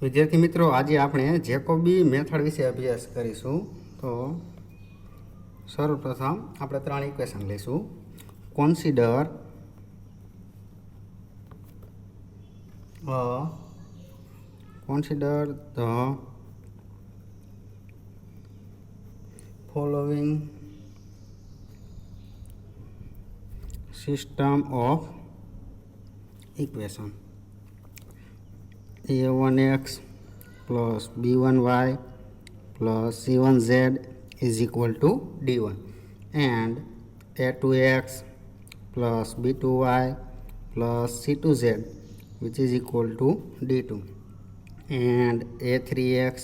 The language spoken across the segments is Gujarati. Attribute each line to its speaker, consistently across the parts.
Speaker 1: विद्यार्थी मित्रों, आज આપણે જેકોબી મેથડ વિશે અભ્યાસ કરીશું। તો સર્વપ્રથમ આપણે ત્રણ ઇક્વેશન લઈશું। Consider the following system of equation a1x plus b1y plus c1z is equal to d1 and a2x plus b2y plus c2z which is equal to d2 and a3x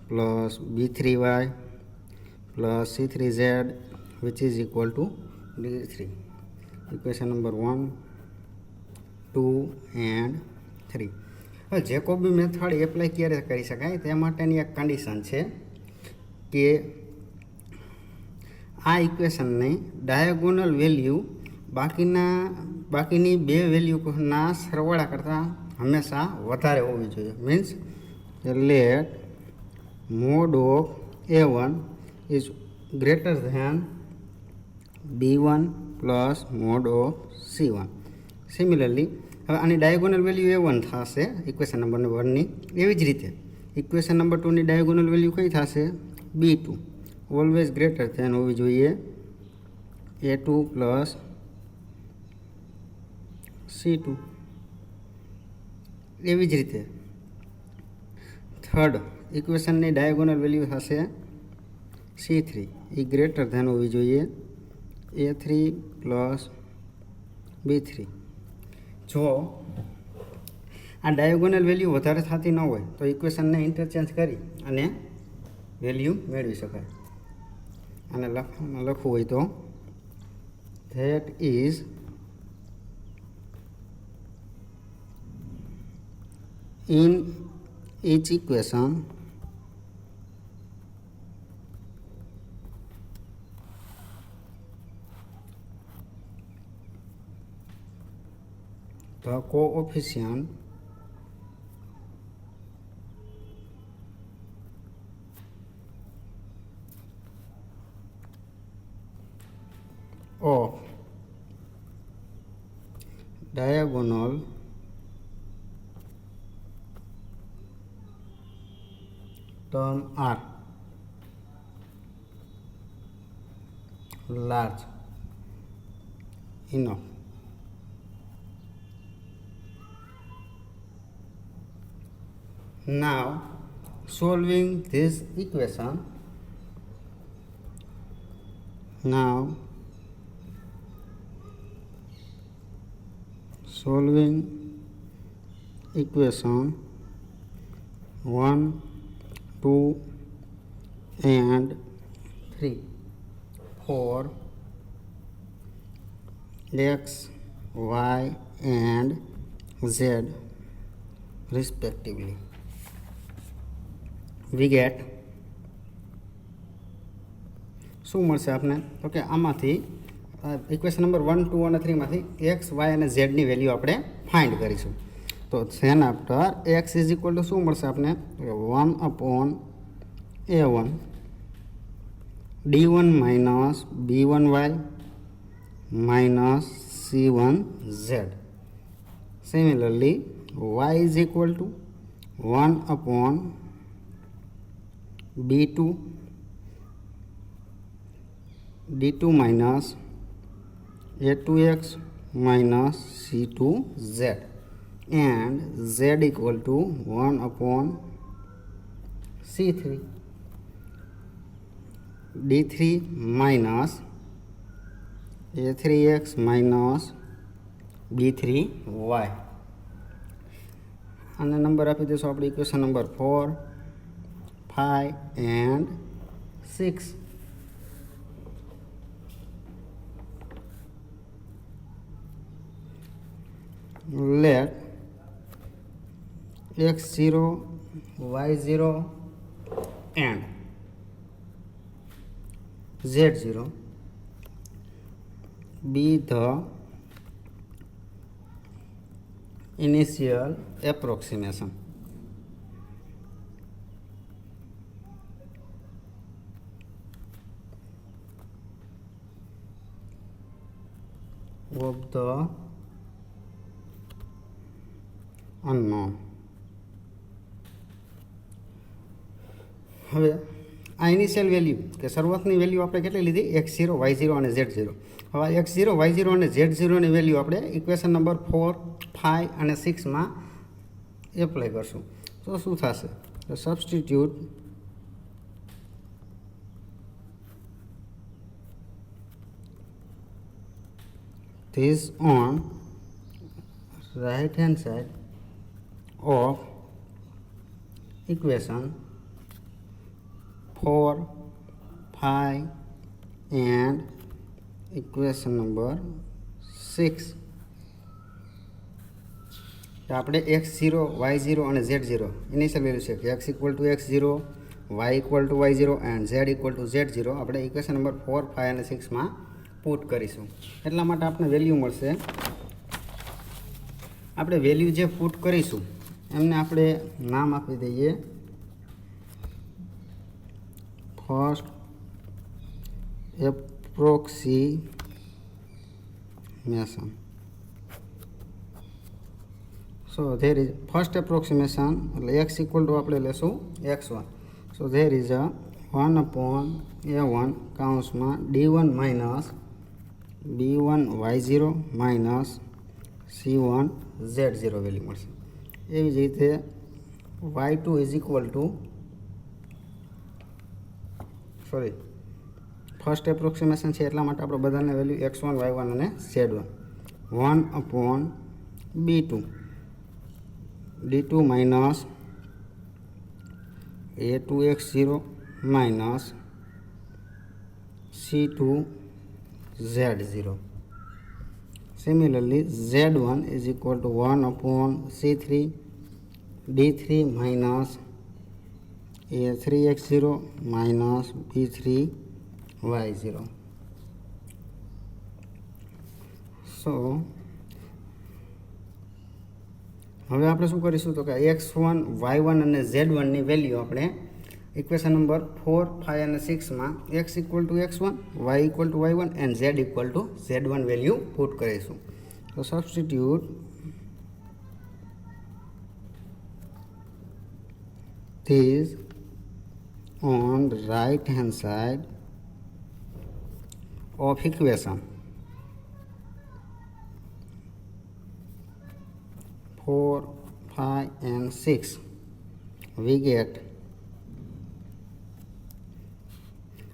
Speaker 1: plus b3y plus c3z which is equal to d3. Equation number 1, 2 and 3. Jacobi method apply ક્યારે કરી શકાય તે માટેની એક કન્ડિશન છે કે આ ઇક્વેશનની ડાયાગોનલ વેલ્યુ બાકીની બે વેલ્યુના સરવાળા કરતાં હંમેશા વધારે હોવી જોઈએ। Means let mod of a1 is greater than b1 plus mod of c1। Similarly હવે આની ડાયાગોનલ વેલ્યુ a1 થશે ઇક્વેશન નંબર 1ની। એવી જ રીતે ઇક્વેશન નંબર 2ની ડાયાગોનલ વેલ્યુ કઈ થશે b2 ઓલવેઝ ગ્રેટર ધેન હોવી જોઈએ a2 પ્લસ c2। એવી જ રીતે થર્ડ ઇક્વેશનની ડાયાગોનલ વેલ્યુ થશે c3 એ ગ્રેટર ધેન હોવી જોઈએ a3 પ્લસ b3। જો આ ડાયાગોનલ વેલ્યુ વધારે થતી ન હોય તો ઇક્વેશનને ઇન્ટરચેન્જ કરી અને વેલ્યુ મેળવી શકાય। અને લખવું હોય તો that is in each equation the coefficient of diagonal term are large enough now solving this equation solving equation 1, 2 and 3 for x, y and z respectively we get શું મળશે આપને તો કે આમાંથી ઇક્વેશન નંબર 1, 2 અને 3 માંથી x, y અને z ની વેલ્યુ આપણે ફાઇન્ડ કરીશું। તો then after x is equal to શું મળશે આપને 1/a1 d1 minus b1y minus c1z। Similarly y is equal to 1/b2 d2 minus a2x minus c2z and z equal to 1/c3 d3 minus a3x minus b3y। આને નંબર આપી દઈશું આપણે equation number 4, 5 and 6। let x0, y0 and z0 be the initial approximation of the unknown. હવે આ ઇનિશિયલ વેલ્યુ કે શરૂઆતની વેલ્યુ આપણે કેટલી લીધી x0 y0 અને z0. હવે x0 y0 અને z0ની વેલ્યુ આપણે ઇક્વેશન નંબર 4 5 અને 6માં એપ્લાય કરશું. તો શું થશે? તો substitute this on right hand side of equation 4 5 and equation number 6. તો આપણે x0 y0 અને z0 ઇનિશિયલ વેલ્યુ છે કે x equal two x0 y equal two y0 and z equal two z0 આપણે ઇક્વેશન નંબર 4 5 અને 6માં પુટ કરીશું. એટલા માટે આપણે વેલ્યુ મળશે. આપણે વેલ્યુ જે પુટ કરીશું એમને આપણે નામ આપી દઈએ first approximation. So there is first approximation એટલે એક્સ ઇક્વલ ટુ આપણે લેશું x1. So there is a 1/a1 કાઉન્સમાં d1 minus b1 y0 minus c1 z0 value મળશે. એવી જ રીતે y2 is equal two first approximation છે એટલા માટે આપણે બધાને વેલ્યુ x1 y1 અને z1 1/b2 d2 minus a2x0 minus c2 z0. Similarly, z1 is equal to 1/c3 d3 minus a3x0 minus b3y0. So, હવે આપણે શું કરીશું તો કે x1 y1 અને z1 ની વેલ્યુ આપણે ઇક્વેશન નંબર 4 5 અને 6માં x equal two x1 y equal to y1 and z equal to z1 value put કરીશું. તો substitute these on the right hand side of equation 4 5 and 6 we get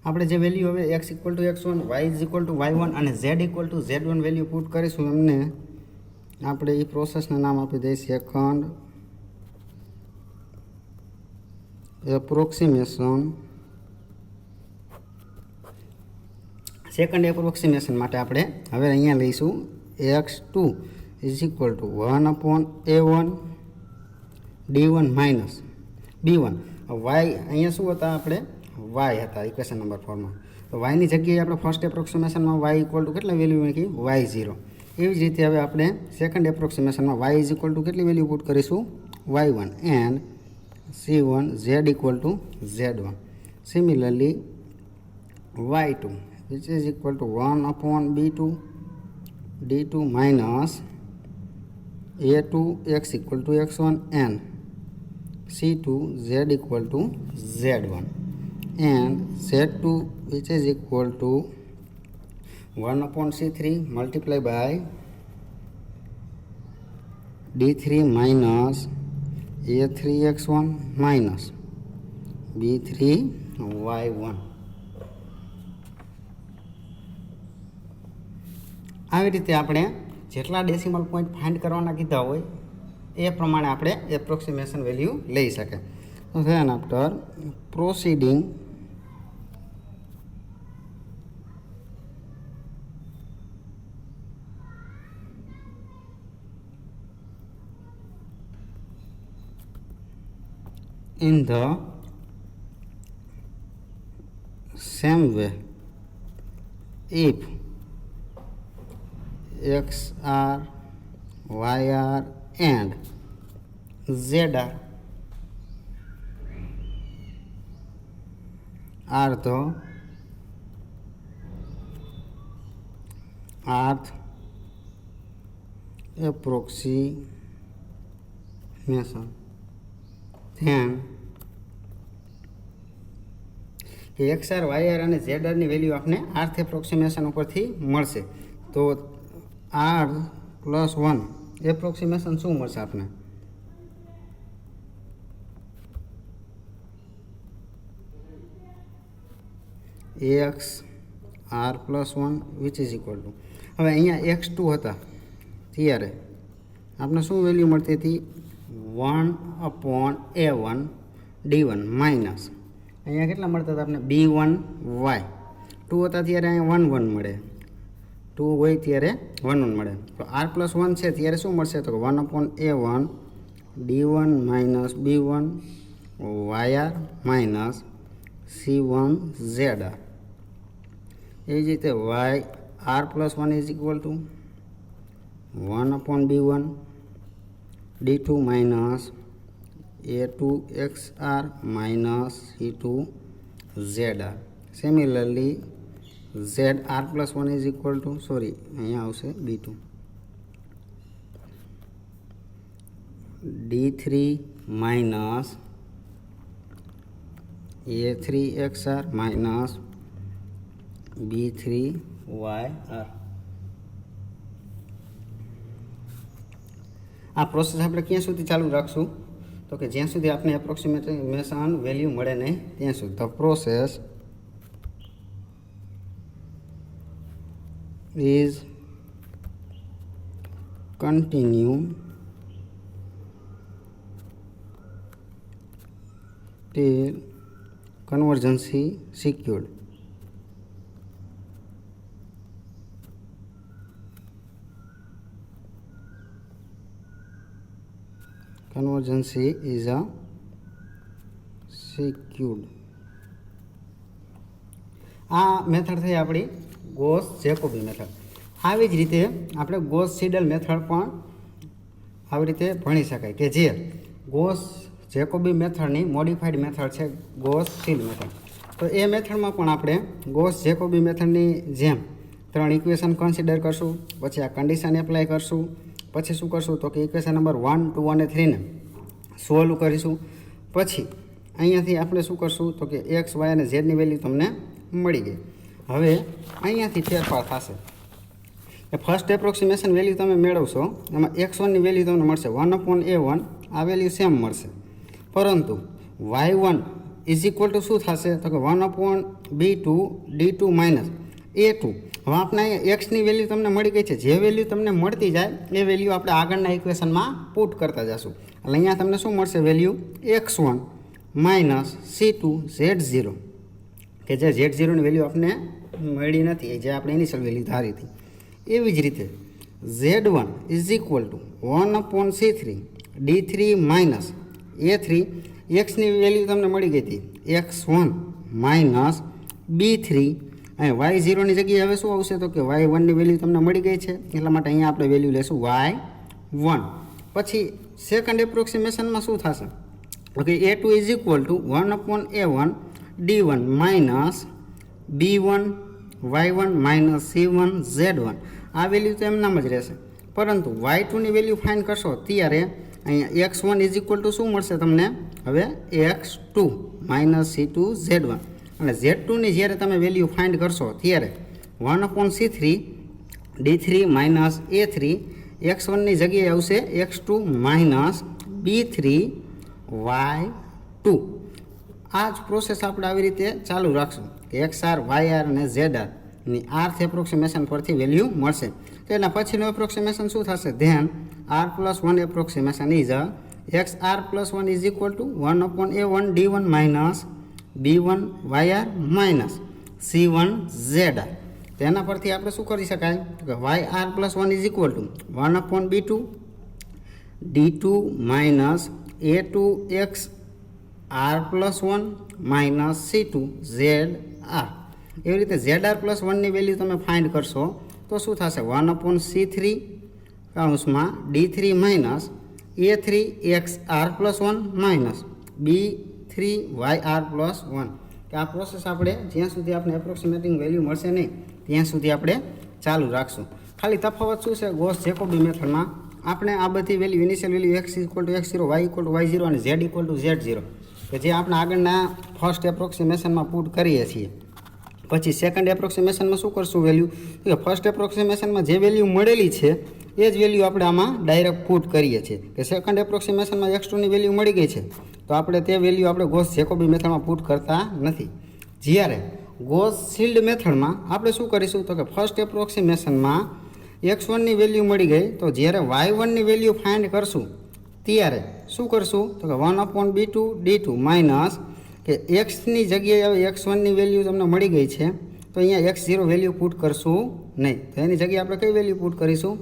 Speaker 1: આપણે જે વેલ્યુ હવે x equal two x1 y is equal to y1 અને z equal to z1 value put કરીશું એમને આપણે એ પ્રોસેસને નામ આપી દઈએ સેકન્ડ એપ્રોક્સિમેશન માટે આપણે હવે અહીંયા લઈશું x2 is equal to 1/a1 d1 minus b1 y અહીંયા શું હતા આપણે y હતા ઇક્વેશન નંબર 4માં. તો yની જગ્યાએ આપણે ફર્સ્ટ એપ્રોક્સિમેશનમાં y ઇક્વલ ટુ કેટલી વેલ્યુ મૂકી y0. એવી જ રીતે હવે આપણે સેકન્ડ એપ્રોક્સિમેશનમાં y ઇઝ ઇક્વલ ટુ કેટલી વેલ્યુ પુટ કરીશું y1 and c1 z equal to z1. Similarly y2 which is equal to 1/b2 d2 minus a2 x equal to x1 and c2 z equal to z1 and z2 which is equal to 1/c3 multiplied by d3 minus a3x1 minus b3y1. આવી રીતે આપણે જેટલા ડેસિમલ પોઈન્ટ ફાઇન્ડ કરવાના કીધા હોય એ પ્રમાણે આપણે એપ્રોક્સિમેશન વેલ્યુ લઈ શકે. Than after proceeding in the same way if XR, YR and ZR are the approximation then કે એક્સ આર વાય આર અને ઝેડ આરની વેલ્યુ આપણે આર્થ એપ્રોક્સિમેશન ઉપરથી મળશે. તો આર પ્લસ 1 એપ્રોક્સિમેશન શું મળશે આપણે? X R plus 1 which is equal to, હવે અહીંયા x2 હતા ત્યારે આપણે શું વેલ્યુ મળતી હતી? 1/a1 d1 માઇનસ અહીંયા કેટલા મળતા હતા આપણે? b1 y 2 હતા ત્યારે અહીંયા 1 1 મળે, 2 હોય ત્યારે 1 1 મળે. તો r પ્લસ 1 છે ત્યારે શું મળશે? તો 1/a1 d1 minus b1 yr minus c1 zr. એવી જ રીતે y r plus 1 is equal two 1/b1 d2 minus a2 xr minus c2 zr. Similarly zr plus 1 is equal two, sorry અહીંયા આવશે b2 d3 minus a3 xr minus b3 yr. આ પ્રોસેસ આપણે ક્યાં સુધી ચાલુ રાખશું? તો કે જ્યાં સુધી આપણે એપ્રોક્સિમેશન વેલ્યુ મળે નહીં ત્યાં સુધી. The process is continue till convergence secured. Convergence is a secured. આ મેથડ થઈ આપણી ગોસ જેકોબી મેથડ. આવી જ રીતે આપણે ગોસ સીડલ મેથડ પણ આવી રીતે ભણી શકાય કે જે ગોસ જેકોબી મેથડની મોડિફાઈડ મેથડ છે ગોસ સીડ મેથડ. તો એ મેથડમાં પણ આપણે ગોસ જેકોબી મેથડની જેમ 3 ઇક્વેશન કન્સિડર કરશું, પછી આ કન્ડિશન એપ્લાય કરશું, પછી શું કરશું તો કે ઇક્વેશન નંબર 1, 2 અને 3 ને સોલ્વ કરીશું. પછી અહીંયાથી આપણે શું કરશું તો કે એક્સ વાય અને ઝેડની વેલ્યુ તમને મળી ગઈ. હવે અહીંયાથી ફેરફાર થશે. ફર્સ્ટ એપ્રોક્સિમેશન વેલ્યુ તમે મેળવશો એમાં x1ની વેલ્યુ તમને મળશે 1/a1, આ વેલ્યુ સેમ મળશે, પરંતુ y1 ઇઝ ઇક્વલ ટુ શું થશે તો કે 1/b2 d2 માઇનસ a2. હવે આપણે અહીંયા એક્સની વેલ્યુ તમને મળી ગઈ છે, જે વેલ્યુ તમને મળતી જાય એ વેલ્યુ આપણે આગળના ઇક્વેશનમાં પુટ કરતા જશું. એટલે અહીંયા તમને શું મળશે value? x1 minus c2 z0, કે જે z0ની વેલ્યુ આપણે મળી નથી, જે આપણે ઇનિશિયલ વેલ્યુ ધારી હતી. એવી જ રીતે z1 is equal to 1/c3 d3 minus a3. એક્સની વેલ્યુ તમને મળી ગઈ હતી x1 માઇનસ b3, અહીં y0ની જગ્યાએ હવે શું આવશે તો કે y1ની વેલ્યુ તમને મળી ગઈ છે, એટલા માટે અહીંયા આપણે વેલ્યુ લેશું y1. પછી સેકન્ડ એપ્રોક્સિમેશનમાં શું થશે okay a2 is equal to 1/a1 d1 minus b1 y1 minus c1 z1. આ વેલ્યુ તો એમનામ જ રહેશે, પરંતુ y2ની વેલ્યુ ફાઇન્ડ કરશો ત્યારે અહીંયા x1 ઇઝ ઇક્વલ ટુ શું મળશે તમને? હવે x2 માઇનસ c2 z1. અને z2ની જ્યારે તમે વેલ્યુ ફાઇન્ડ કરશો ત્યારે 1/c3 d3 માઇનસ a3, x1ની જગ્યાએ આવશે x2 માઇનસ b3 y2. આ જ પ્રોસેસ આપણે આવી રીતે ચાલુ રાખશું કે XR, YR અને ZRની આર્થ એપ્રોક્સિમેશન પરથી વેલ્યુ મળશે. તો એના પછીનું એપ્રોક્સિમેશન શું થશે? Then r+1 approximation is XR+1 is equal to 1/a1 d1 minus b1 yr minus c1 zr. તેના પરથી આપણે શું કરી શકાય કે yr+1 is equal two 1/b2 d2 minus a2 x r+1 minus c2 zr. એવી રીતે zr+1ની વેલ્યુ તમે ફાઇન્ડ કરશો તો શું થશે? 1/c3 કૌંસમાં d3 minus a3 x r+1 minus b3 yr+1. કે આ પ્રોસેસ આપણે જ્યાં સુધી આપણે એપ્રોક્સિમેટિંગ વેલ્યુ મળશે નહીં ત્યાં સુધી આપણે ચાલુ રાખશું. ખાલી તફાવત શું છે ગોસ જેકોબી મેથડમાં આપણે આ બધી value initial value x equal two x0, y equal two y0 અને z ઇક્વલ ટુ z0 કે જે આપણે આગળના ફર્સ્ટ એપ્રોક્સિમેશનમાં પુટ કરીએ છીએ. પછી સેકન્ડ એપ્રોક્સિમેશનમાં શું કરશું વેલ્યુ કે ફર્સ્ટ એપ્રોક્સિમેશનમાં જે વેલ્યુ મળેલી છે એ જ વેલ્યુ આપણે આમાં ડાયરેક્ટ પુટ કરીએ છીએ. કે સેકન્ડ એપ્રોક્સિમેશનમાં x2ની વેલ્યુ મળી ગઈ છે તો આપણે તે વેલ્યુ આપણે ગોસ જેકોબી મેથડમાં પુટ કરતા નથી. જ્યારે ગોસ શિલ્ડ મેથડમાં આપણે શું કરીશું તો કે ફર્સ્ટ એપ્રોક્સિમેશનમાં x1ની વેલ્યુ મળી ગઈ તો જ્યારે y1ની વેલ્યુ ફાઇન્ડ કરશું ત્યારે શું કરશું તો કે 1/b2 d2 માઇનસ કે એક્સની જગ્યાએ હવે x1ની વેલ્યુ તમને મળી ગઈ છે તો અહીંયા x0 વેલ્યુ પુટ કરશું નહીં. તો એની જગ્યાએ આપણે કઈ વેલ્યુ પુટ કરીશું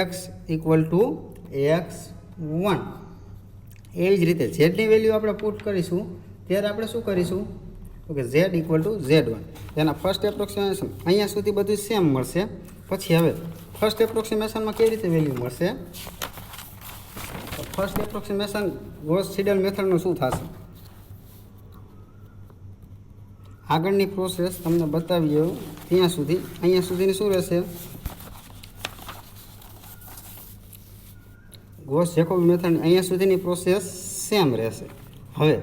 Speaker 1: x ઇક્વલ ટુ x1. એવી જ રીતે ઝેડની વેલ્યુ આપણે પુટ કરીશું ત્યારે આપણે શું કરીશું તો કે z ઇક્વલ ટુ z1. એના ફર્સ્ટ એપ્રોક્સિમેશન અહીંયા સુધી બધું સેમ મળશે. પછી હવે ફર્સ્ટ એપ્રોક્સિમેશનમાં કેવી રીતે વેલ્યુ મળશે તો ફર્સ્ટ એપ્રોક્સિમેશન ગોસ સિડલ મેથડનું શું થશે આગળની પ્રોસેસ તમને બતાવીએ ત્યાં સુધી અહીંયા સુધીની શું રહેશે ગોસ જેકોબી મેથડની અહીંયા સુધીની પ્રોસેસ સેમ રહેશે. હવે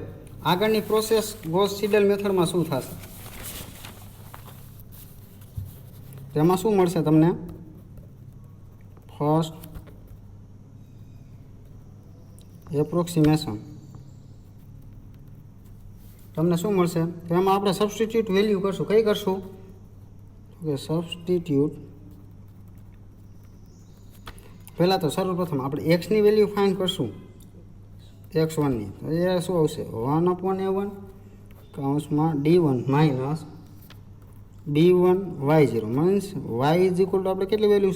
Speaker 1: આગળની પ્રોસેસ ગોસ સિડલ મેથડમાં શું થશે તેમાં શું મળશે તમને ફર્સ્ટ એપ્રોક્સિમેશન તમને શું મળશે તો એમાં આપણે સબસ્ટિટ્યૂટ વેલ્યુ કરશું. કઈ કરશું કે સબસ્ટિટ્યૂટ પહેલાં તો સર્વપ્રથમ આપણે એક્સની વેલ્યુ ફાઇન્ડ કરશું x1ની તો એ શું આવશે 1/a1 કૌંસમાં d1 minus b1 y0 means y is equal two આપણે કેટલી વેલ્યુ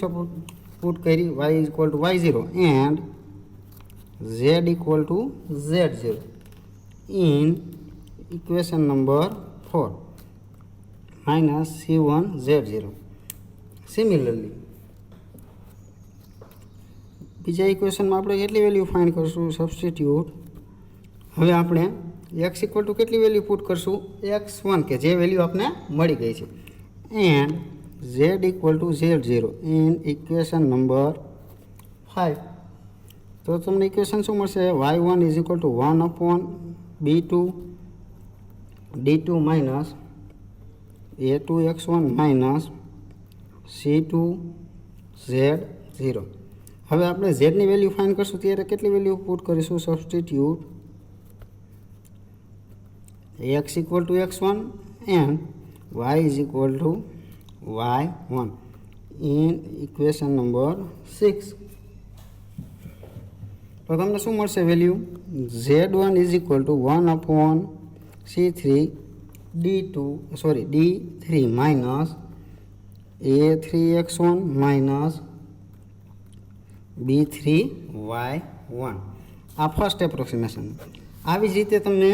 Speaker 1: પુટ કરી y is equal two y0 and z equal two z0 in equation number 4 minus c1 z0. Similarly બીજા ઇક્વેશનમાં આપણે કેટલી વેલ્યુ ફાઇન્ડ કરશું સબસ્ટિટ્યૂટ હવે આપણે x ઇક્વલ ટુ કેટલી વેલ્યુ પુટ કરશું x1 કે જે વેલ્યુ આપણે મળી ગઈ છે and z equal two z0 in equation number 5. તો તમને ઇક્વેશન શું મળશે y1 is equal two 1/b2 d2 minus a2x1 minus c2 z0. હવે આપણે ઝેડની વેલ્યુ ફાઇન્ડ કરશું ત્યારે કેટલી વેલ્યુ પુટ કરીશું substitute x equal two x1 and y is equal to y1 in equation number 6. તો તમને શું મળશે value z1 is equal to 1/c3 d3 minus a3x1 minus b3y1. આ ફર્સ્ટ એપ્રોક્સિમેશન. આવી જ રીતે તમને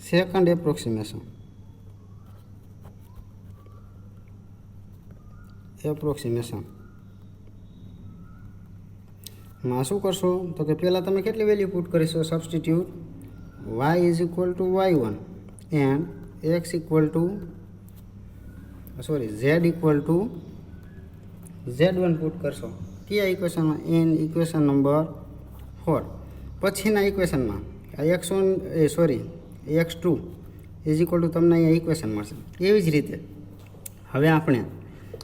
Speaker 1: સેકન્ડ એપ્રોક્સિમેશનમાં શું કરશો તો કે પહેલાં તમે કેટલી વેલ્યુ પુટ કરીશો substitute y is equal to y1 and x equal to z equal to z1 put કરશો કયા ઇક્વેશનમાં ઇન ઇક્વેશન નંબર 4. પછીના ઇક્વેશનમાં x2 ઇઝ ઇક્વલ ટુ તમને અહીંયા ઇક્વેશન મળશે. એવી જ રીતે હવે આપણે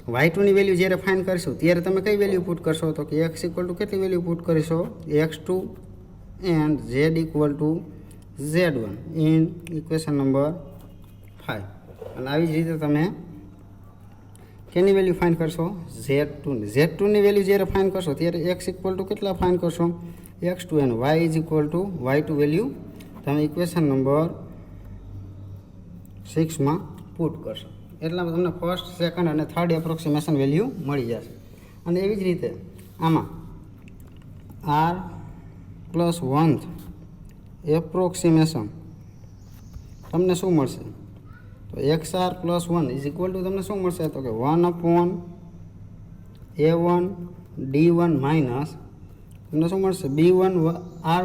Speaker 1: y2ની વેલ્યુ જ્યારે ફાઇન્ડ કરીશું ત્યારે તમે કઈ વેલ્યુ પુટ કરશો તો કે x ઇક્વલ ટુ કેટલી વેલ્યુ પુટ કરીશો x2 and z equal to z1 in equation number 5. અને આવી જ રીતે તમે કેની વેલ્યુ ફાઇન્ડ કરશો z2ની વેલ્યુ જ્યારે ફાઇન્ડ કરશો ત્યારે x ઇક્વલ ટુ કેટલા ફાઇન્ડ કરશો x2 and y is equal two y2 value તમે ઇક્વેશન નંબર 6માં પુટ કરશો. એટલામાં તમને ફર્સ્ટ સેકન્ડ અને થર્ડ એપ્રોક્સિમેશન વેલ્યુ મળી જશે. અને એવી જ રીતે આમાં r+1 એપ્રોક્સિમેશન તમને શું મળશે તો xr+1 ઇઝ ઇક્વલ ટુ તમને શું મળશે તો કે 1/a1 d1 માઇનસ તમને શું મળશે b1 r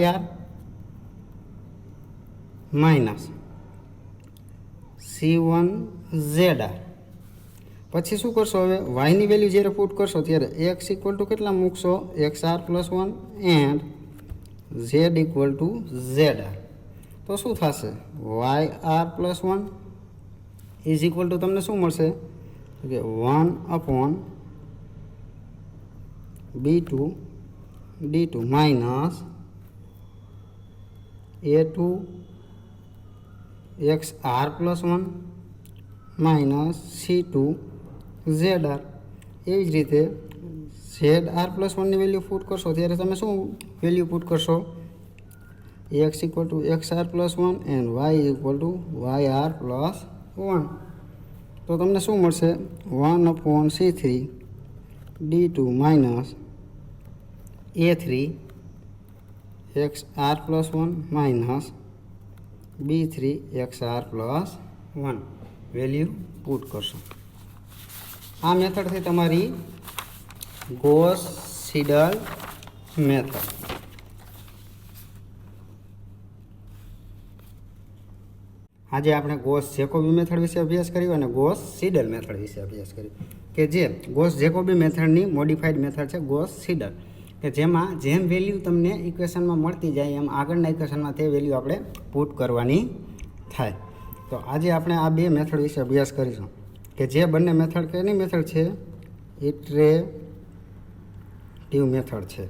Speaker 1: yr minus c1 zr. પછી શું કરશો હવે વાયની વેલ્યુ જ્યારે પુટ કરશો ત્યારે એક્સ ઇક્વલ ટુ કેટલા મૂકશો XR+1 and Z equal to ZR. તો શું થશે YR+1 ઇઝ ઇક્વલ ટુ તમને શું મળશે કે 1/B2 D2 minus A2 XR+1 minus C2 ZR. એવી જ રીતે ZR+1ની વેલ્યુ પુટ કરશો ત્યારે તમે શું વેલ્યુ પુટ કરશો x equal two XR+1 and y equal two YR+1. તો તમને શું મળશે 1/C3 D2 minus A3 XR+1 minus B3 XR+1 value put કરશો. આ મેથડથી તમારી ગોસ સીડલ મેથડ. આજે આપણે ગોસ જેકોબી મેથડ વિશે અભ્યાસ કર્યો અને ગોસ સીડલ મેથડ વિશે અભ્યાસ કર્યો કે જે ગોસ જેકોબી મેથડની મોડિફાઈડ મેથડ છે ગોસ સીડલ, કે જેમાં જેમ વેલ્યુ તમને ઇક્વેશનમાં મળતી જાય એમ આગળના ઇક્વેશનમાં તે વેલ્યુ આપણે પુટ કરવાની થાય. તો આજે આપણે આ બે મેથડ વિશે અભ્યાસ કરીશું કે જે બંને મેથડ કેની મેથડ છે ઇટરેટિવ મેથડ છે.